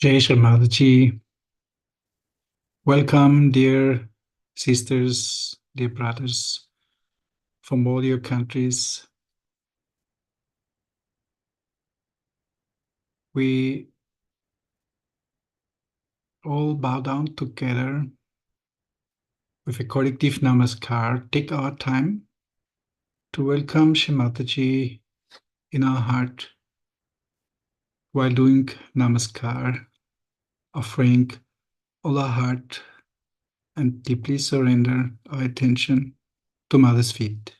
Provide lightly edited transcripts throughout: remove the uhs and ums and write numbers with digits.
Jai Sharmadaji, welcome, dear sisters, dear brothers from all your countries. We all bow down together with a collective namaskar. Take our time to welcome Shri in our heart while doing namaskar, offering all our heart and deeply surrender our attention to Mother's feet.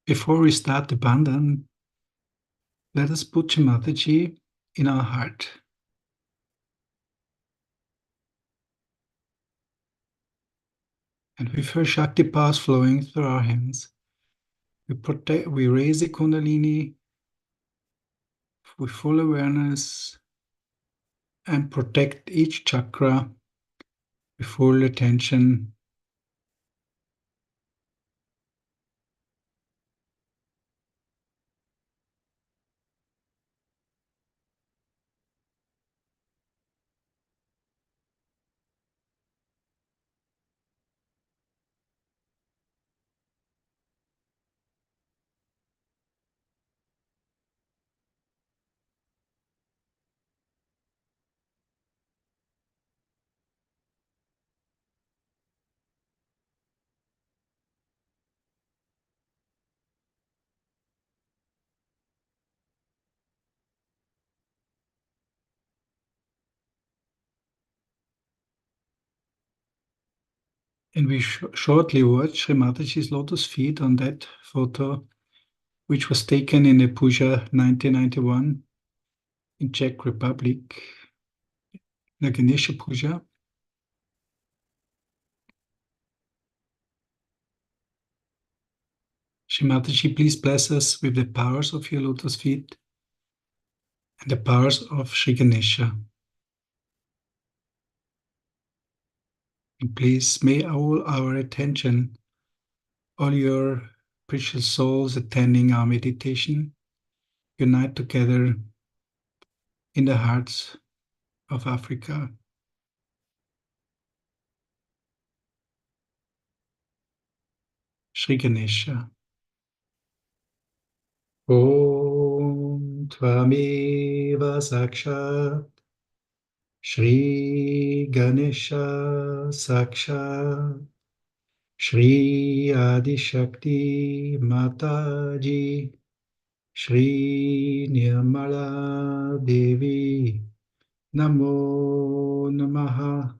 Before we start the bandhan, let us put Shri in our heart. And with her Shakti powers flowing through our hands, we raise the Kundalini with full awareness and protect each chakra with full attention. And we shortly watch Sri Mataji's lotus feet on that photo, which was taken in the Puja 1991 in Czech Republic, the Ganesha Puja. Sri Mataji, please bless us with the powers of your lotus feet and the powers of Sri Ganesha. And please may all our attention, all your precious souls attending our meditation, unite together in the hearts of Africa. Sri Ganesha. Om Tvameva Sakshat Shri Ganesha Sakshat Shri Adi Shakti Mataji Shri Nirmala Devi Namo Namaha.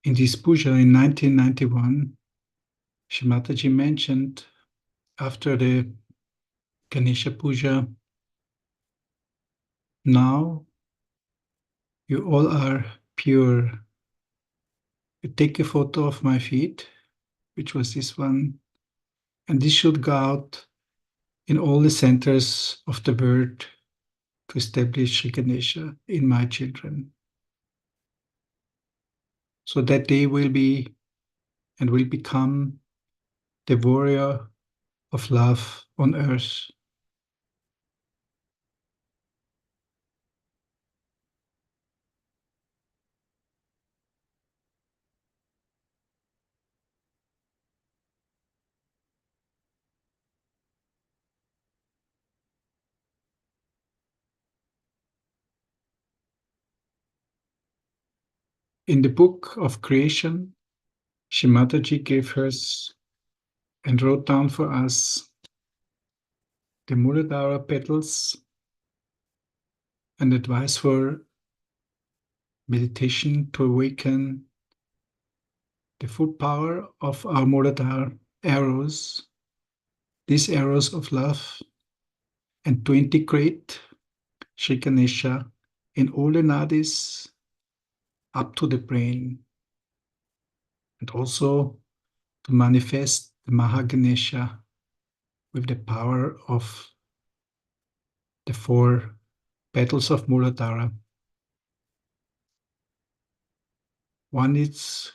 In this puja in 1991, Shri Mataji mentioned after the Ganesha Puja, now you all are pure. You take a photo of my feet, which was this one, and this should go out in all the centers of the world to establish Sri Ganesha in my children. So that they will be and will become the warrior of love on earth. In the book of creation, Shimataji gave hers and wrote down for us the Muladhara petals and advice for meditation to awaken the full power of our Muladhara arrows, these arrows of love, and to integrate Sri Ganesha in all the nadis up to the brain, and also to manifest the Mahaganesha with the power of the four petals of Muladhara. One is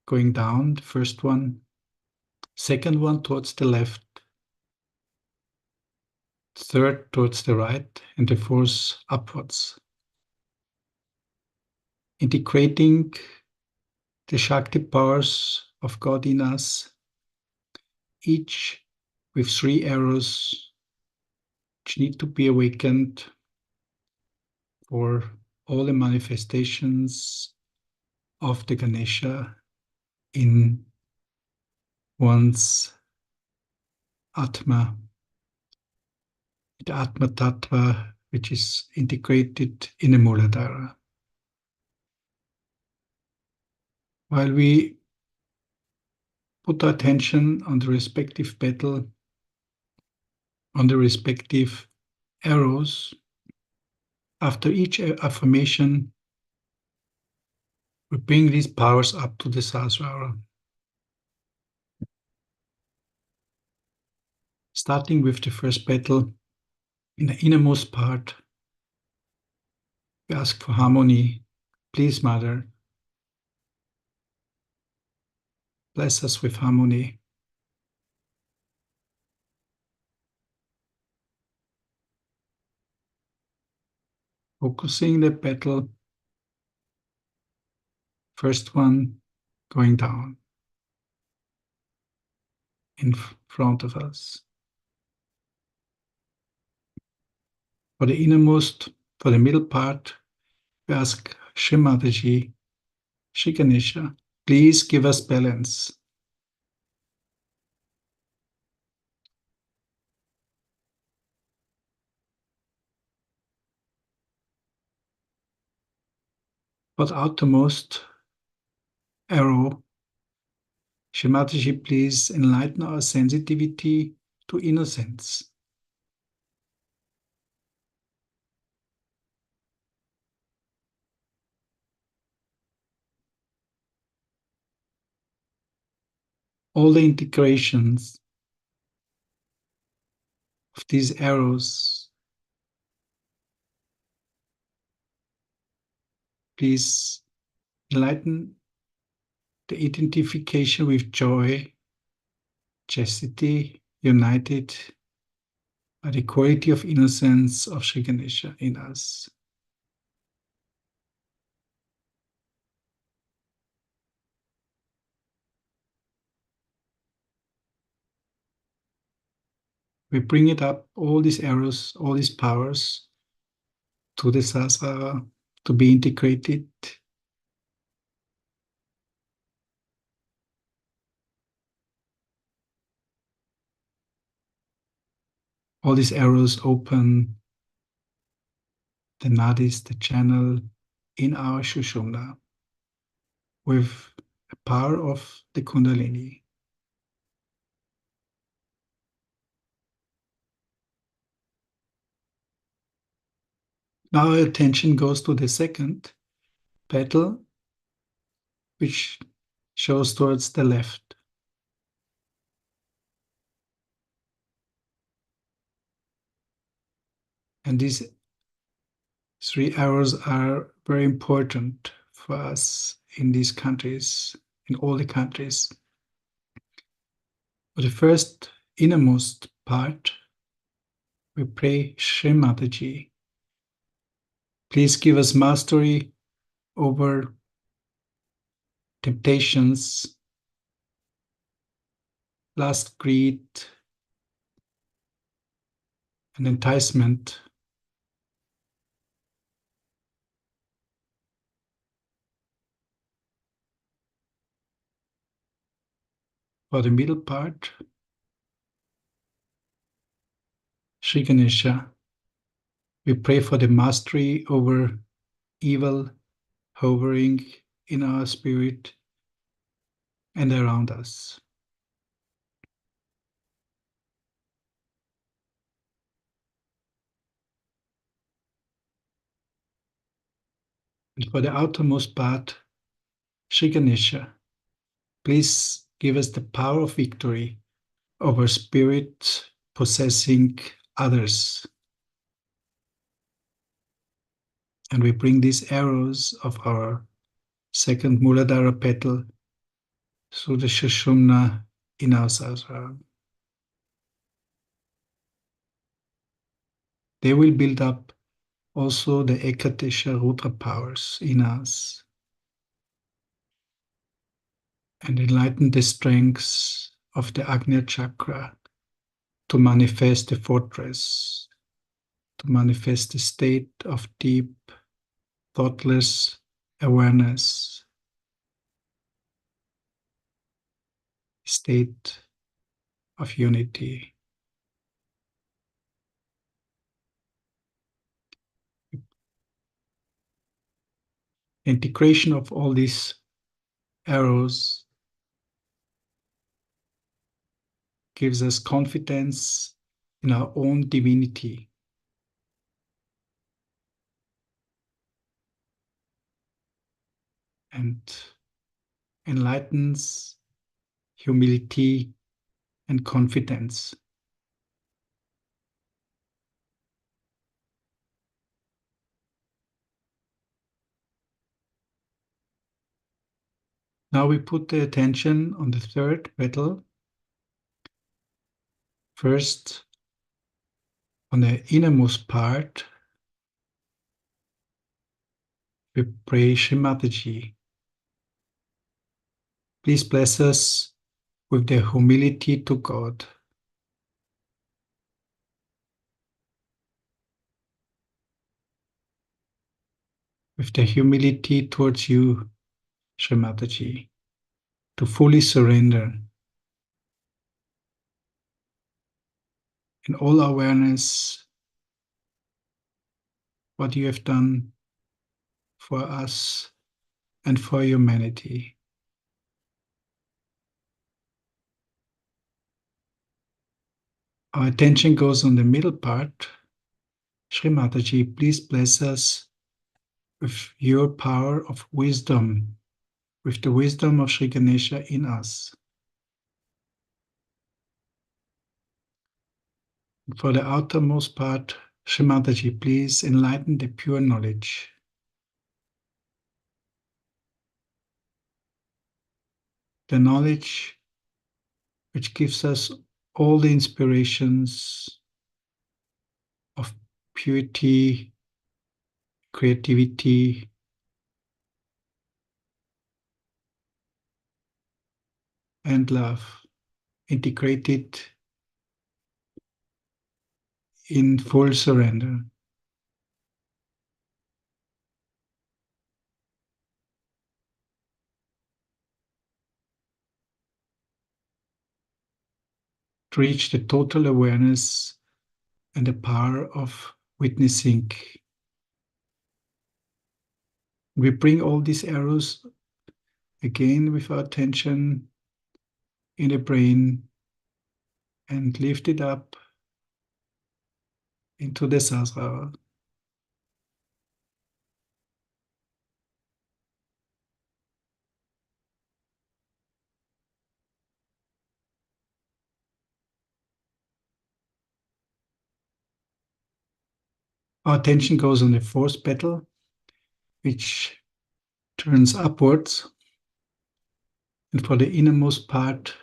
going down, the first one, second one towards the left, third towards the right, and the fourth upwards. Integrating the Shakti powers of God in us, each with 3 arrows which need to be awakened for all the manifestations of the Ganesha in one's Atma, the Atma Tattva, which is integrated in a Muladhara. While we put our attention on the respective petal, on the respective arrows, after each affirmation, we bring these powers up to the Sahasrara. Starting with the first petal, in the innermost part, we ask for harmony. Please, Mother, bless us with harmony. Focusing the petal, first one going down in front of us. For the innermost, for the middle part, we ask Shri Mataji, Shri Ganesha, please give us balance. For the outermost arrow, Shri Mataji, please enlighten our sensitivity to innocence. All the integrations of these arrows, please enlighten the identification with joy, chastity, united by the quality of innocence of Sri Ganesha in us. We bring it up, all these arrows, all these powers, to the Sahasrara to be integrated. All these arrows open the nadis, the channel in our Shushumna with the power of the Kundalini. Now our attention goes to the second petal, which shows towards the left. And these 3 arrows are very important for us in these countries, in all the countries. For the first innermost part, we pray, Shri Mataji, please give us mastery over temptations, lust, greed, and enticement. For the middle part, Sri Ganesha, we pray for the mastery over evil hovering in our spirit and around us. And for the outermost part, Sri Ganesha, please give us the power of victory over spirit possessing others. And we bring these arrows of our second Muladhara petal through the Sushumna in our sahasrara. They will build up also the Ekadesha Rudra powers in us and enlighten the strengths of the Agnya Chakra to manifest the fortress, to manifest the state of deep, thoughtless awareness, state of unity. Integration of all these arrows gives us confidence in our own divinity. And enlightens humility and confidence. Now we put the attention on the third petal. First, on the innermost part, we pray Shri Mataji. Please bless us with the humility to God. With the humility towards you, Shri Mataji, to fully surrender in all awareness what you have done for us and for humanity. Our attention goes on the middle part. Shri Mataji, please bless us with your power of wisdom, with the wisdom of Sri Ganesha in us. For the outermost part, Shri Mataji, please enlighten the pure knowledge. The knowledge which gives us all the inspirations of purity, creativity, and love, integrated in full surrender. To reach the total awareness and the power of witnessing. We bring all these arrows again with our attention in the brain and lift it up into the sahasrara. Our attention goes on the fourth petal, which turns upwards. And for the innermost part,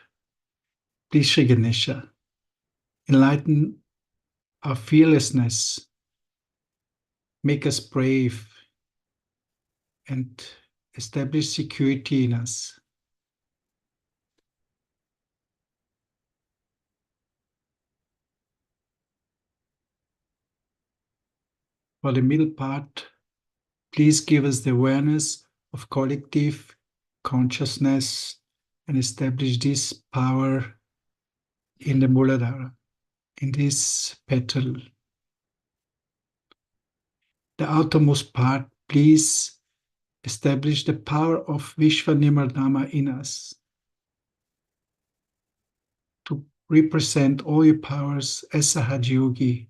please Shri Ganesha, enlighten our fearlessness, make us brave, and establish security in us. For the middle part, please give us the awareness of collective consciousness and establish this power in the Muladhara, in this petal. The outermost part, please establish the power of Vishvanimardama in us to represent all your powers as a Hatha Yogi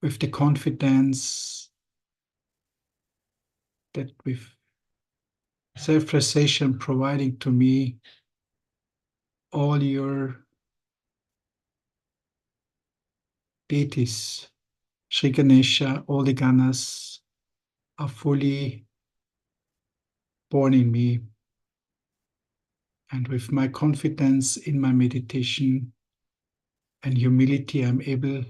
with the confidence that with self-realization providing to me all your deities, Sri Ganesha, all the Ganas are fully born in me. And with my confidence in my meditation and humility, I'm able,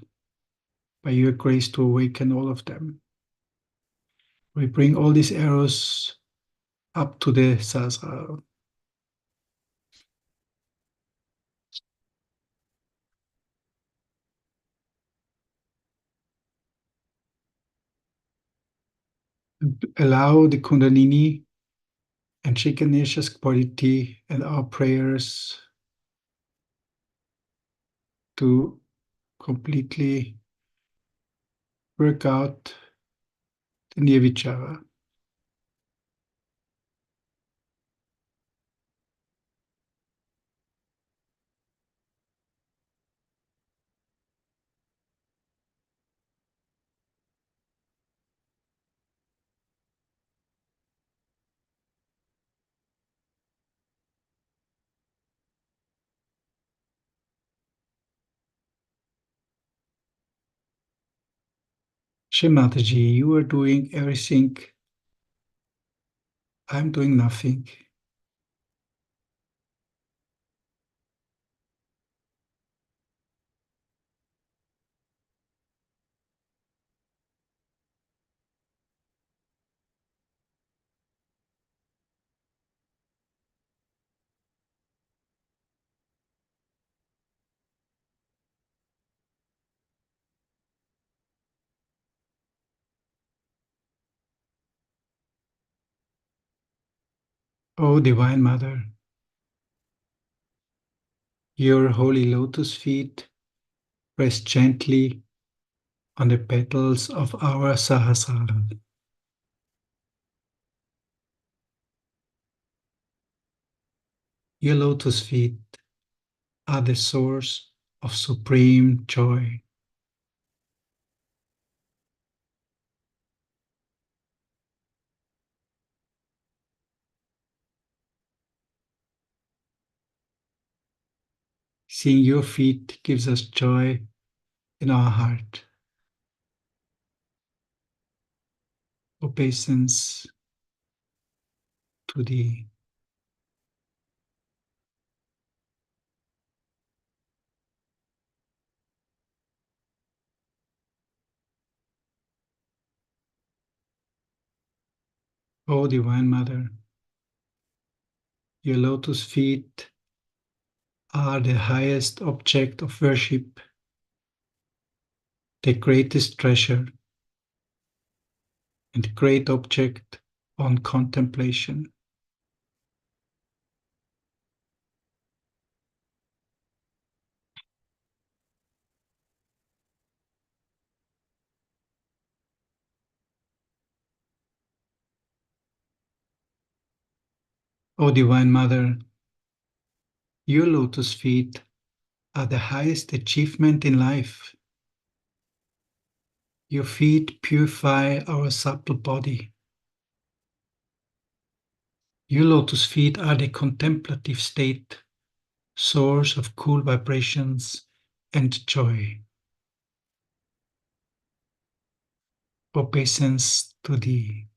by your grace, to awaken all of them. We bring all these arrows up to the Sahasrara. Allow the Kundalini and Sri Ganesha's quality and our prayers to completely work out the Nirvichara. Shri Mataji, you are doing everything. I'm doing nothing. Oh, Divine Mother, your holy lotus feet rest gently on the petals of our Sahasrara. Your lotus feet are the source of supreme joy. Seeing your feet gives us joy in our heart. Obeisance to thee. O Divine Mother, your lotus feet are the highest object of worship, the greatest treasure, and great object on contemplation. O Divine Mother, your lotus feet are the highest achievement in life. Your feet purify our subtle body. Your lotus feet are the contemplative state, source of cool vibrations and joy. Obeisance to thee.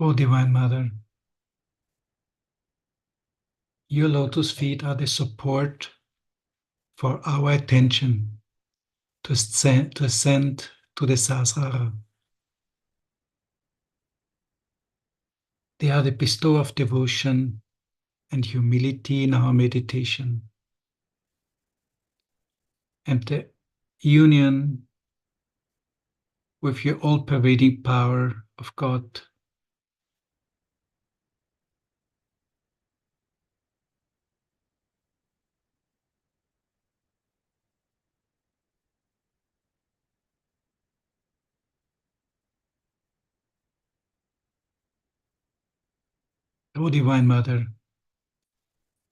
O Divine Mother, your lotus feet are the support for our attention to ascend to the Sahasrara. They are the bestower of devotion and humility in our meditation, and the union with your all-pervading power of God. O Divine Mother,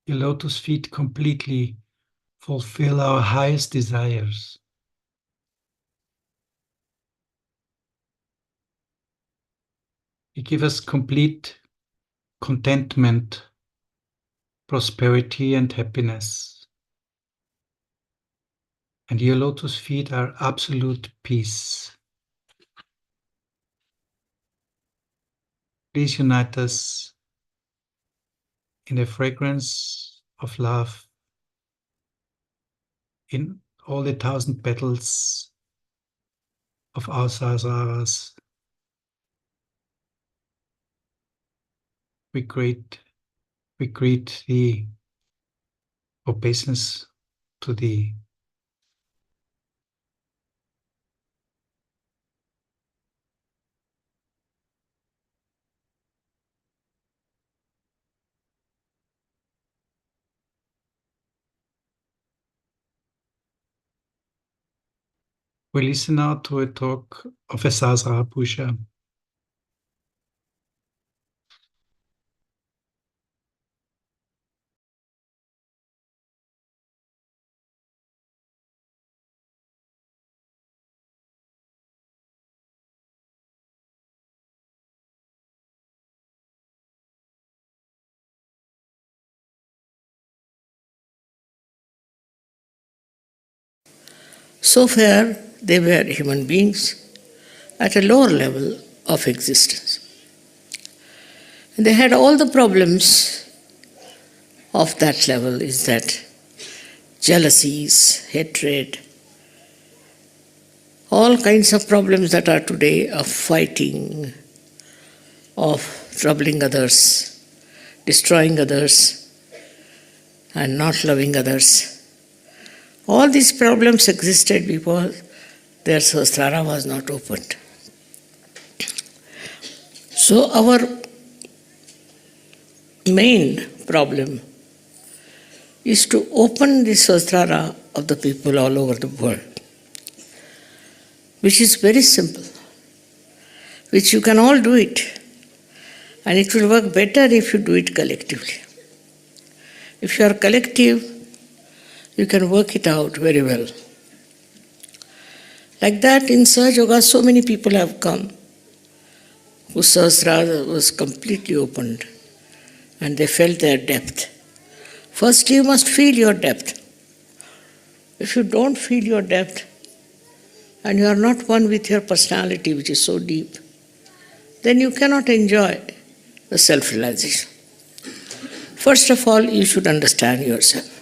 your lotus feet completely fulfill our highest desires. You give us complete contentment, prosperity, and happiness. And your lotus feet are absolute peace. Please unite us in the fragrance of love in all the 1,000 petals of our Sahasraras. We greet the obeisance to thee. We listen now to a talk of a Sahasrara Puja. So far, they were human beings at a lower level of existence. And they had all the problems of that level, is that jealousies, hatred, all kinds of problems that are today of fighting, of troubling others, destroying others, and not loving others. All these problems existed because their Sahasrara was not opened. So our main problem is to open the Sahasrara of the people all over the world, which is very simple, which you can all do it, and it will work better if you do it collectively. If you are collective, you can work it out very well. Like that, in Sahaja Yoga, so many people have come whose Sahasrara was completely opened and they felt their depth. First, you must feel your depth. If you don't feel your depth and you are not one with your personality, which is so deep, then you cannot enjoy the self-realization. First of all, you should understand yourself.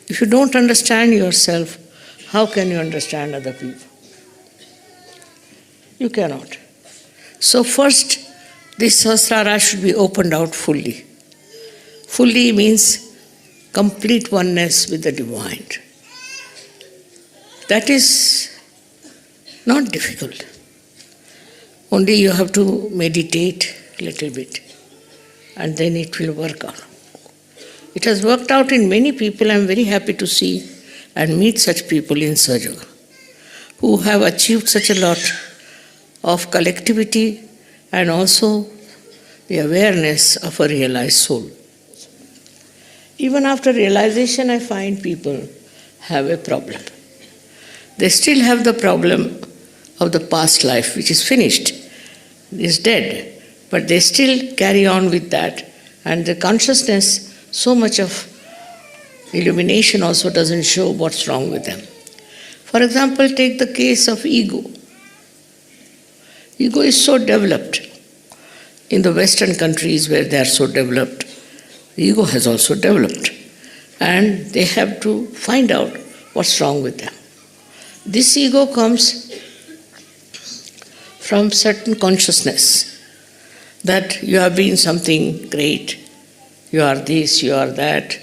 If you don't understand yourself, how can you understand other people? You cannot. So first, this Sahasrara should be opened out fully. Fully means complete oneness with the Divine. That is not difficult. Only you have to meditate a little bit, and then it will work out. It has worked out in many people. I am very happy to see and meet such people in Sahaja Yoga who have achieved such a lot of collectivity and also the awareness of a realized soul. Even after realization, I find people have a problem. They still have the problem of the past life, which is finished, is dead, but they still carry on with that, and the consciousness, so much of illumination also doesn't show what's wrong with them. For example, take the case of ego. Ego is so developed. In the Western countries where they are so developed, ego has also developed. and they have to find out what's wrong with them. This ego comes from certain consciousness that you have been something great, you are this, you are that,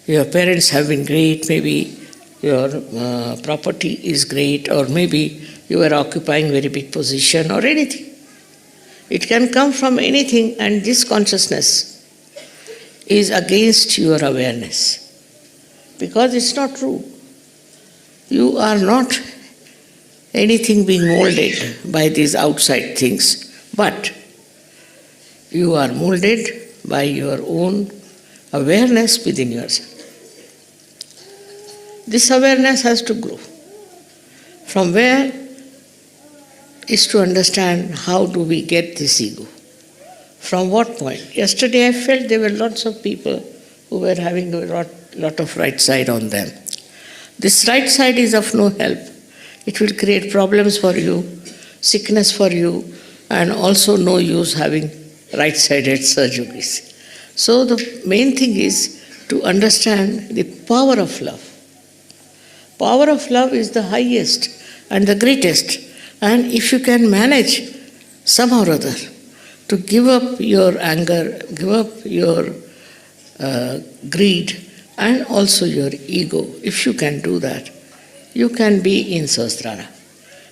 your parents have been great, maybe your property is great, or maybe you are occupying very big position or anything. It can come from anything, and this consciousness is against your awareness because it's not true. You are not anything being molded by these outside things, but you are molded by your own awareness within yourself. This awareness has to grow. From where is to understand how do we get this ego. From what point? Yesterday I felt there were lots of people who were having a lot of right side on them. This right side is of no help. It will create problems for you, sickness for you, and also no use having right-sided surgeries. So the main thing is to understand the power of love. Power of love is the highest and the greatest. And if you can manage somehow or other to give up your anger, give up your greed, and also your ego, if you can do that, you can be in Sahasrara.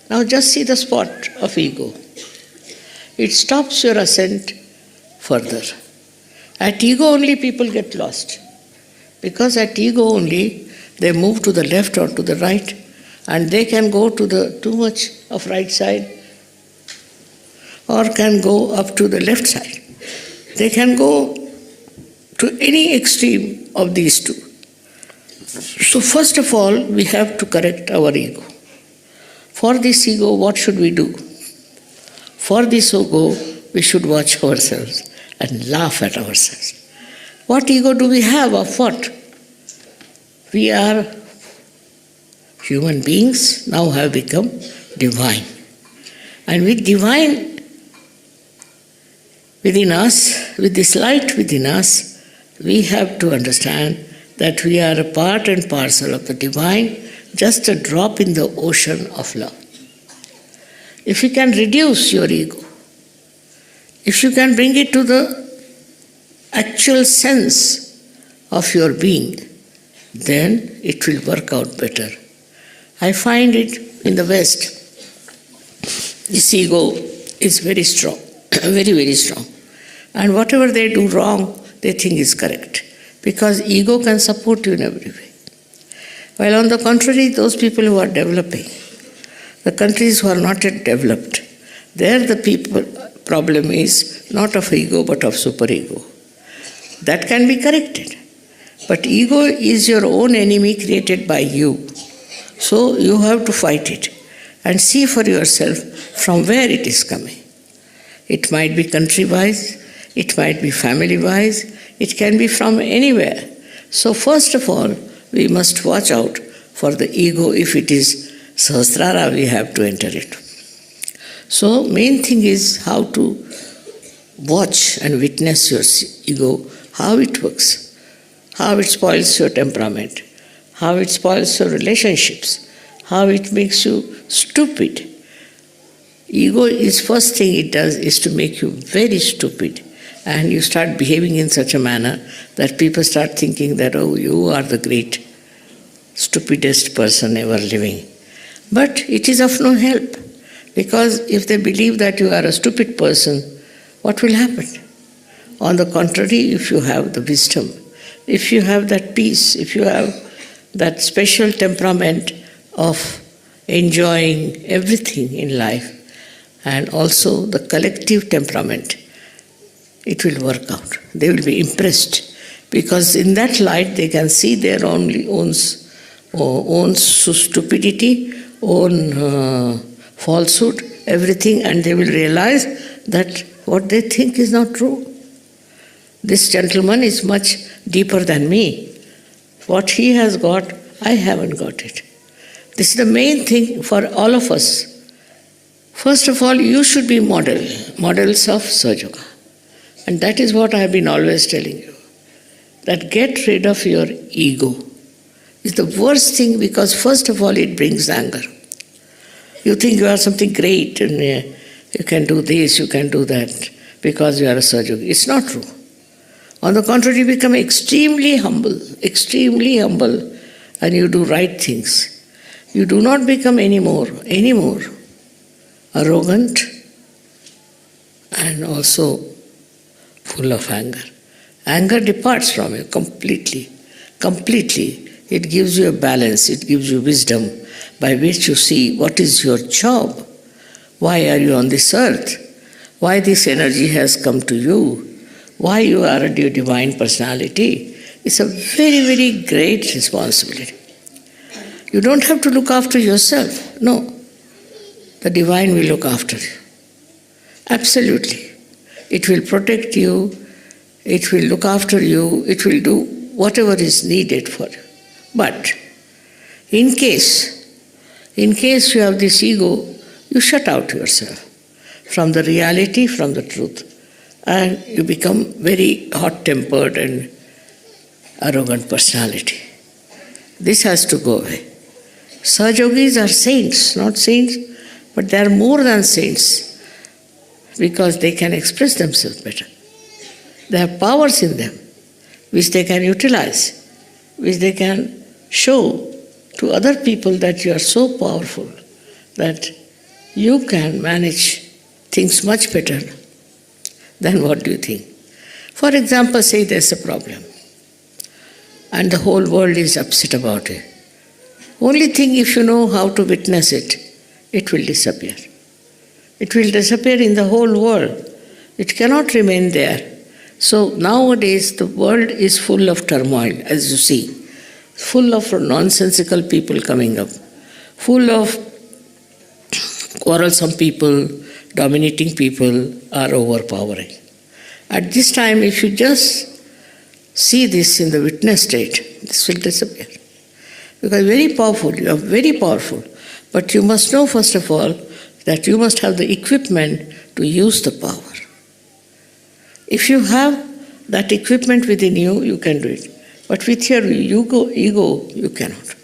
Now just see the spot of ego. It stops your ascent further. At ego only people get lost. Because at ego only they move to the left or to the right, and they can go to the too much of right side or can go up to the left side. They can go to any extreme of these two. So first of all, we have to correct our ego. For this ego, what should we do? For this ego, we should watch ourselves and laugh at ourselves. What ego do we have of what? We are human beings, now have become divine. And with divine within us, with this light within us, we have to understand that we are a part and parcel of the divine, just a drop in the ocean of love. If you can reduce your ego, if you can bring it to the actual sense of your being, then it will work out better. I find it in the West, this ego is very strong, very, very strong. And whatever they do wrong, they think is correct. Because ego can support you in every way. While on the contrary, those people who are developing, the countries who are not yet developed, there the problem is not of ego but of superego. That can be corrected. But ego is your own enemy created by you. So you have to fight it and see for yourself from where it is coming. It might be country-wise, it might be family-wise, it can be from anywhere. So first of all, we must watch out for the ego. If it is Sahasrara, we have to enter it. So main thing is how to watch and witness your ego, how it works, how it spoils your temperament, how it spoils your relationships, how it makes you stupid. Ego is first thing it does is to make you very stupid, and you start behaving in such a manner that people start thinking that, oh, you are the great, stupidest person ever living. But it is of no help, because if they believe that you are a stupid person, what will happen? On the contrary, if you have the wisdom, if you have that peace, if you have that special temperament of enjoying everything in life, and also the collective temperament, it will work out. They will be impressed, because in that light they can see their own stupidity, own falsehood, everything, and they will realize that what they think is not true. This gentleman is much deeper than me. What he has got, I haven't got it. This is the main thing for all of us. First of all, you should be models of Sahaja Yoga. And that is what I have been always telling you. that get rid of your ego is the worst thing, because first of all it brings anger. You think you are something great and you can do this, you can do that because you are a Sahaja-yogi. It's not true. On the contrary, you become extremely humble, and you do right things. You do not become anymore arrogant and also full of anger. Anger departs from you completely. It gives you a balance, it gives you wisdom by which you see what is your job. Why are you on this earth? Why this energy has come to you? Why you are a divine personality? It's a very, very great responsibility. You don't have to look after yourself. No. The divine will look after you. Absolutely. It will protect you. It will look after you. It will do whatever is needed for you. But in case you have this ego, you shut out yourself from the reality, from the truth, and you become very hot-tempered and arrogant personality. This has to go away. Sahaja-yogis are saints, not saints, but they are more than saints because they can express themselves better. They have powers in them which they can utilize, which they can show to other people that you are so powerful that you can manage things much better than what do you think. For example, say there's a problem and the whole world is upset about it. Only thing, if you know how to witness it, it will disappear. It will disappear in the whole world. It cannot remain there. So nowadays the world is full of turmoil, as you see, full of nonsensical people coming up, full of quarrelsome people, dominating people are overpowering. At this time, if you just see this in the witness state, this will disappear. Because very powerful, you are very powerful. But you must know, first of all, that you must have the equipment to use the power. If you have that equipment within you, you can do it. But with your ego, you cannot.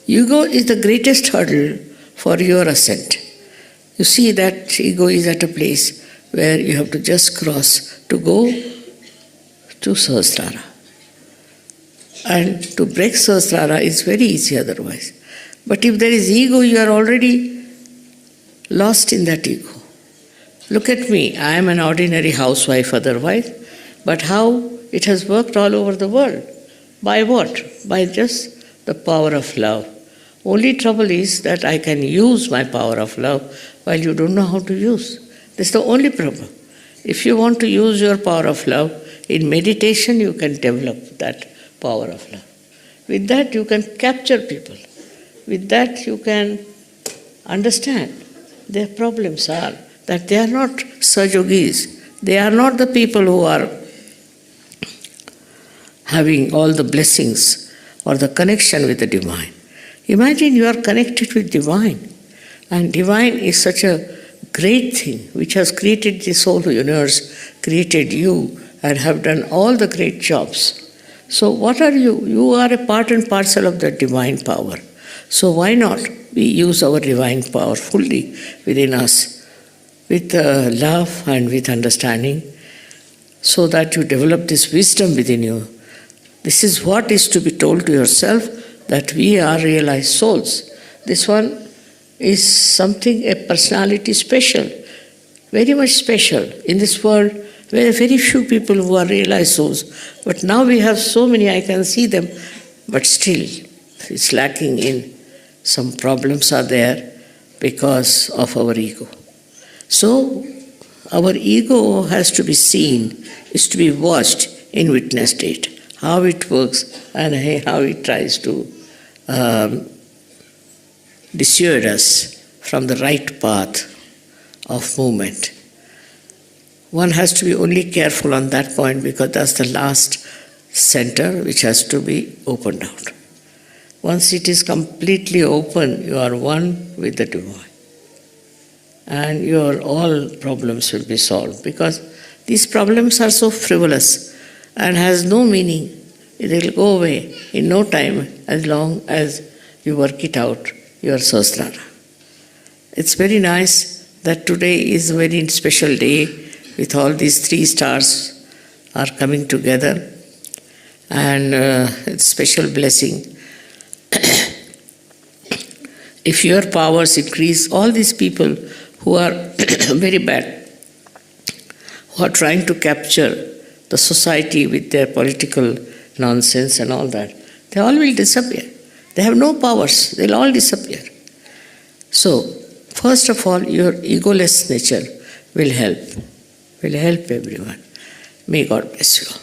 Ego is the greatest hurdle for your ascent. You see that ego is at a place where you have to just cross to go to Sahasrara. And to break Sahasrara is very easy otherwise. But if there is ego, you are already lost in that ego. Look at me, I am an ordinary housewife otherwise, but how it has worked all over the world. By what? By just the power of love. Only trouble is that I can use my power of love while you don't know how to use. That's the only problem. If you want to use your power of love, in meditation you can develop that power of love. With that you can capture people. With that you can understand their problems are that they are not Sahaja-yogis. They are not the people who are having all the blessings or the connection with the divine. Imagine you are connected with divine, and divine is such a great thing which has created this whole universe, created you, and have done all the great jobs. So what are you? You are a part and parcel of the divine power. So why not we use our divine power fully within us with love and with understanding so that you develop this wisdom within you. This is what is to be told to yourself, that we are realized souls. This one is something, a personality special, very much special. In this world, there are very few people who are realized souls. But now we have so many, I can see them, but still it's lacking in. Some problems are there because of our ego. So our ego has to be seen, is to be watched in witness state, how it works and how it tries to dissuade us from the right path of movement. One has to be only careful on that point because that's the last center which has to be opened out. Once it is completely open, you are one with the divine. And your all problems will be solved because these problems are so frivolous and has no meaning. It will go away in no time as long as you work it out, your sahasrara. It's very nice that today is a very special day with all these three stars are coming together, and it's special blessing. If your powers increase, all these people who are very bad, who are trying to capture the society with their political nonsense and all that, they all will disappear. They have no powers, they'll all disappear. So, first of all, your egoless nature will help everyone. May God bless you all.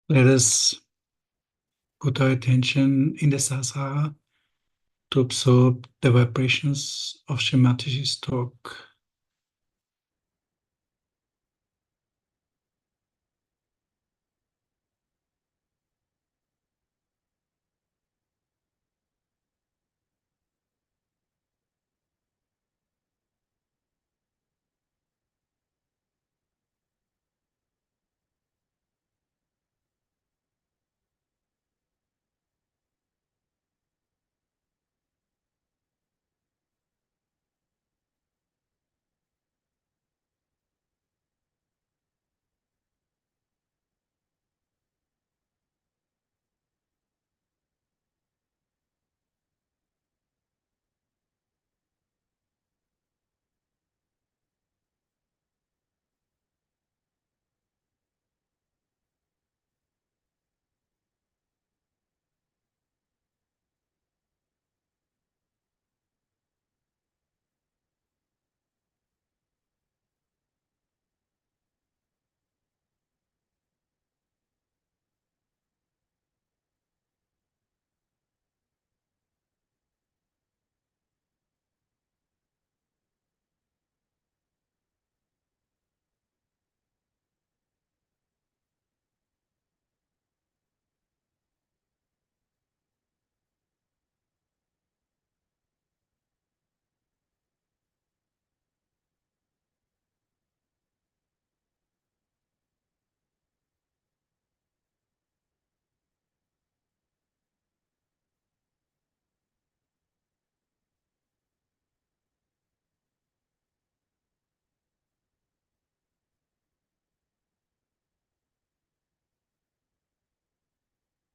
Let us put our attention in the Sahasrara to absorb the vibrations of Shrimatiji's talk.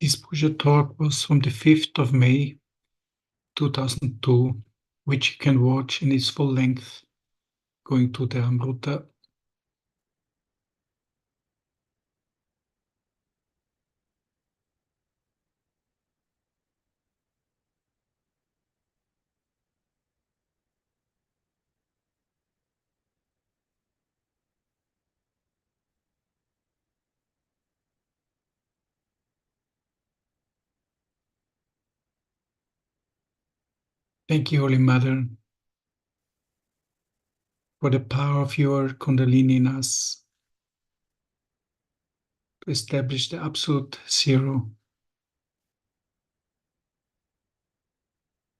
This Puja talk was from the 5th of May 2002, which you can watch in its full length going to the Amruta. Thank you, Holy Mother, for the power of your Kundalini in us to establish the absolute zero,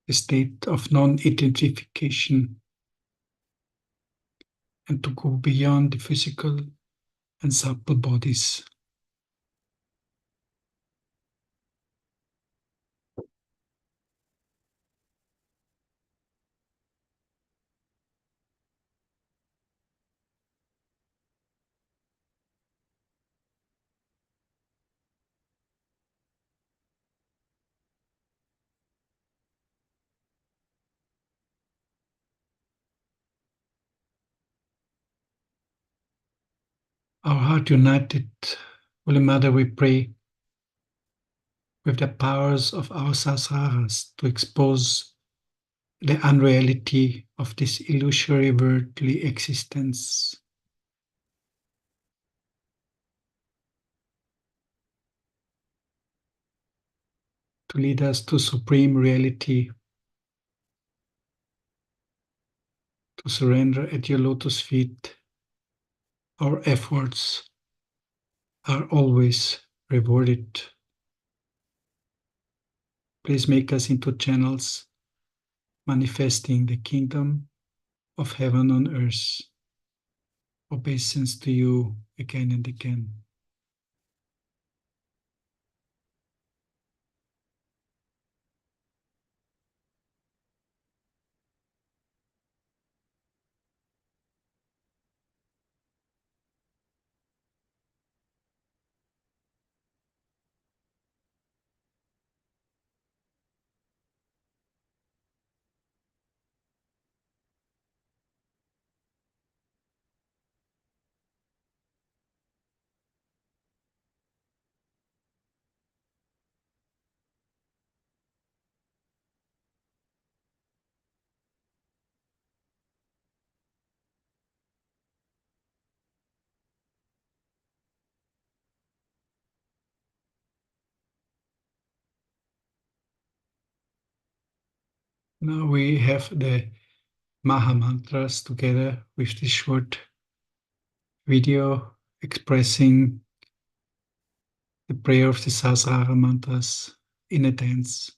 the state of non-identification, and to go beyond the physical and subtle bodies. Our heart united, Holy Mother, we pray with the powers of our sahasraras to expose the unreality of this illusory worldly existence. to lead us to supreme reality, to surrender at your lotus feet. Our efforts are always rewarded. Please make us into channels manifesting the kingdom of heaven on earth. Obeisance to you again and again. Now we have the Maha Mantras together with this short video expressing the prayer of the Sahasrara mantras in a dance.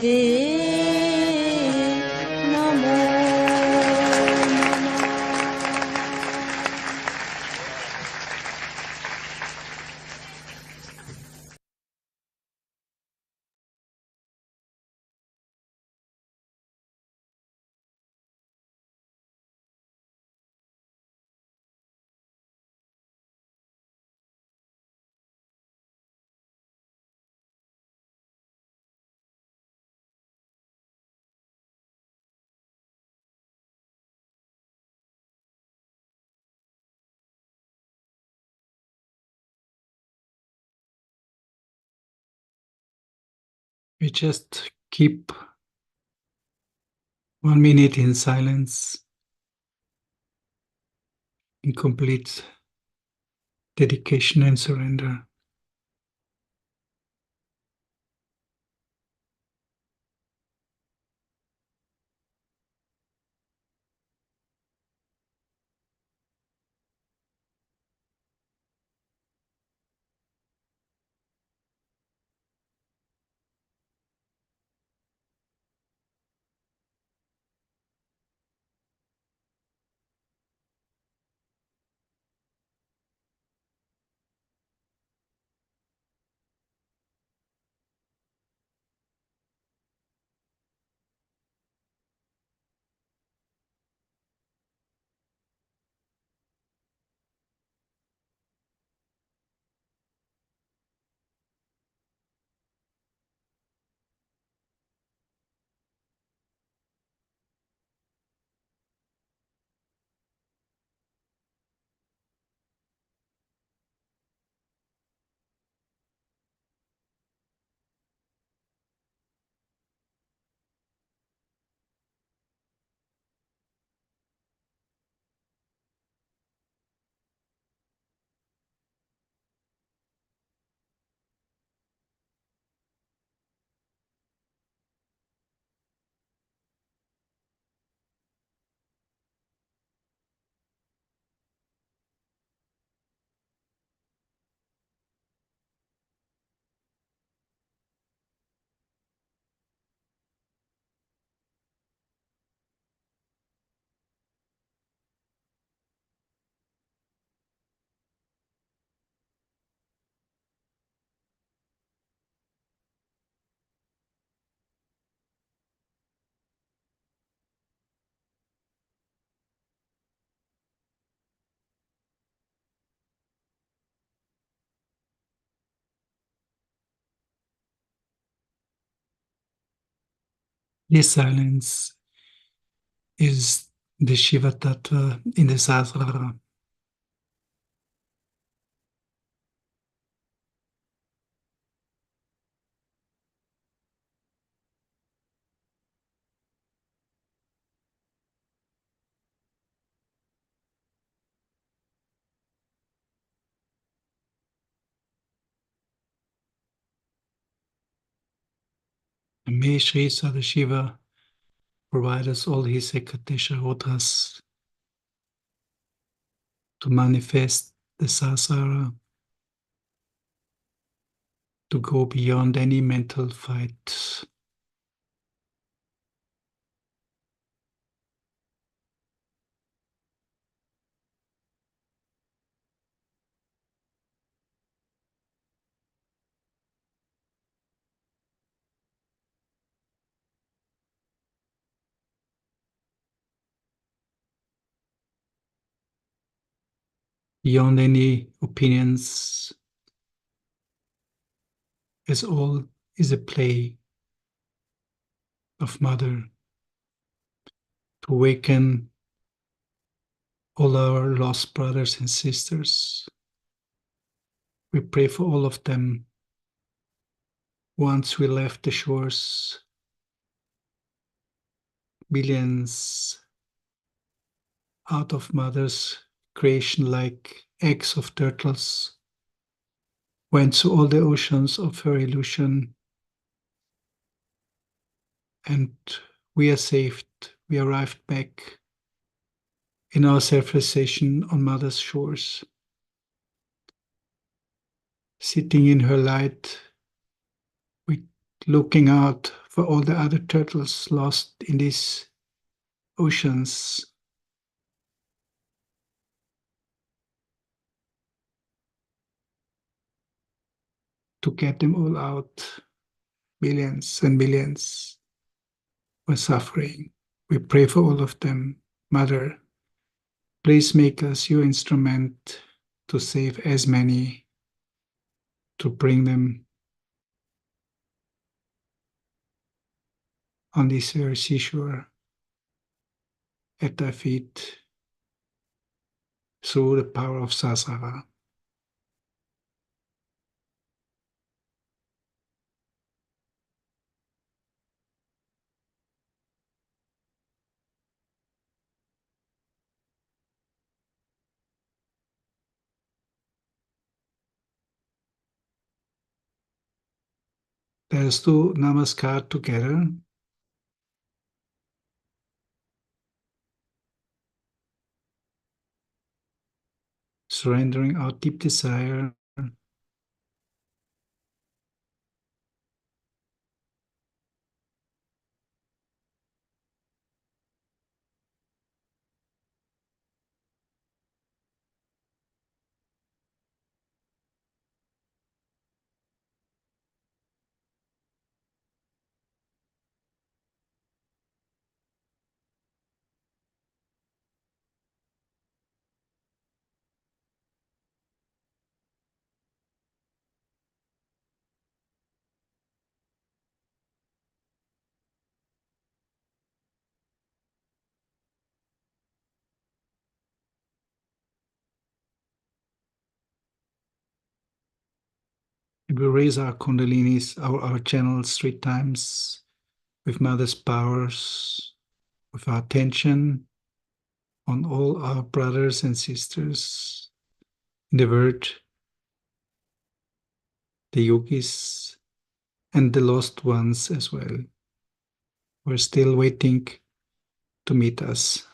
रे नमो नमः। We just keep 1 minute in silence, in complete dedication and surrender. This silence is the Shiva Tattva in the Sahasrara. And may Sri Sadashiva provide us all his Ekatesha Rodras to manifest the Sahasrara, to go beyond any mental fight, beyond any opinions, as all is a play of Mother to awaken all our lost brothers and sisters. We pray for all of them once we left the shores, billions out of Mother's creation like eggs of turtles went through all the oceans of her illusion, and we are saved. We arrived back in our self-realization on Mother's shores. Sitting in her light, we looking out for all the other turtles lost in these oceans. To get them all out, millions and millions were suffering. We pray for all of them. Mother, please make us your instrument to save as many, to bring them on this very seashore at thy feet through the power of Sasara. Let us do Namaskar together. Surrendering our deep desire we raise our kundalinis, our channels 3 times with Mother's powers, with our attention on all our brothers and sisters in the world, the yogis, and the lost ones as well. We're still waiting to meet us.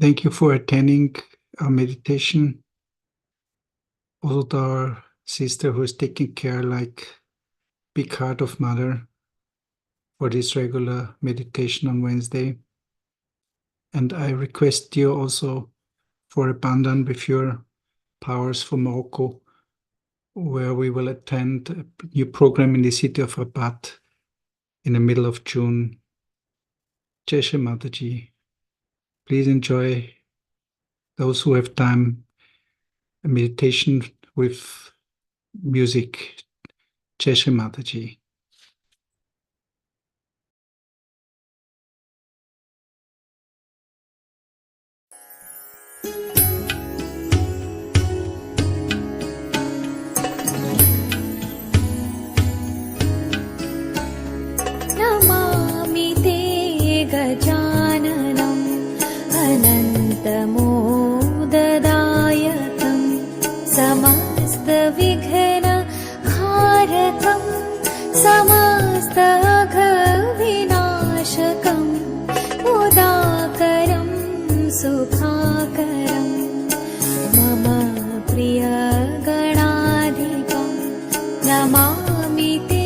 Thank you for attending our meditation. Also to our sister who is taking care like big heart of Mother for this regular meditation on Wednesday. And I request you also for abundance with your powers for Morocco, where we will attend a new program in the city of Rabat in the middle of June. Jai Shri Mataji. Please enjoy, those who have time, a meditation with music. Jai Shri Mataji. Namami ते गजाननम् अनन्तमोददायकं समस्तविघ्नहारकं समस्तघविनाशकं मुदाकरं सुखाकरं मम प्रियगणाधिपं नमामि ते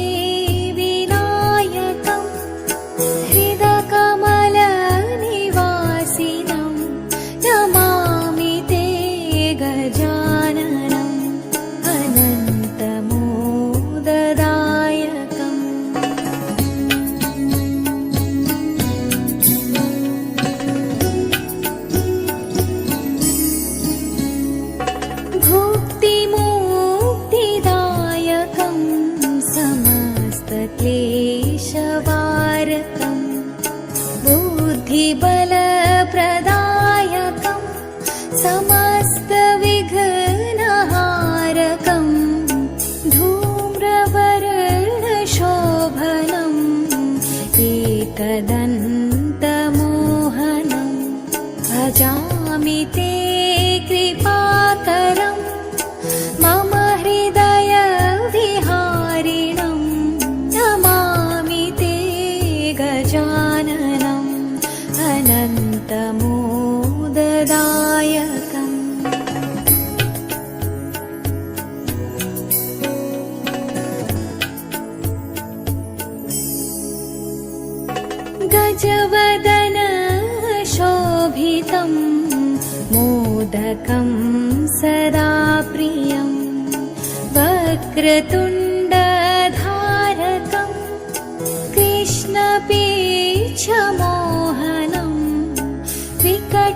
तारकं सदा प्रियं वक्रतुण्डधारकं कृष्णपीच्छमोहनं विकटरूपधारिणं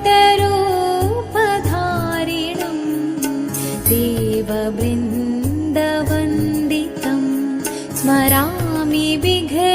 देववृन्दवन्दितं स्मरामि विघ्न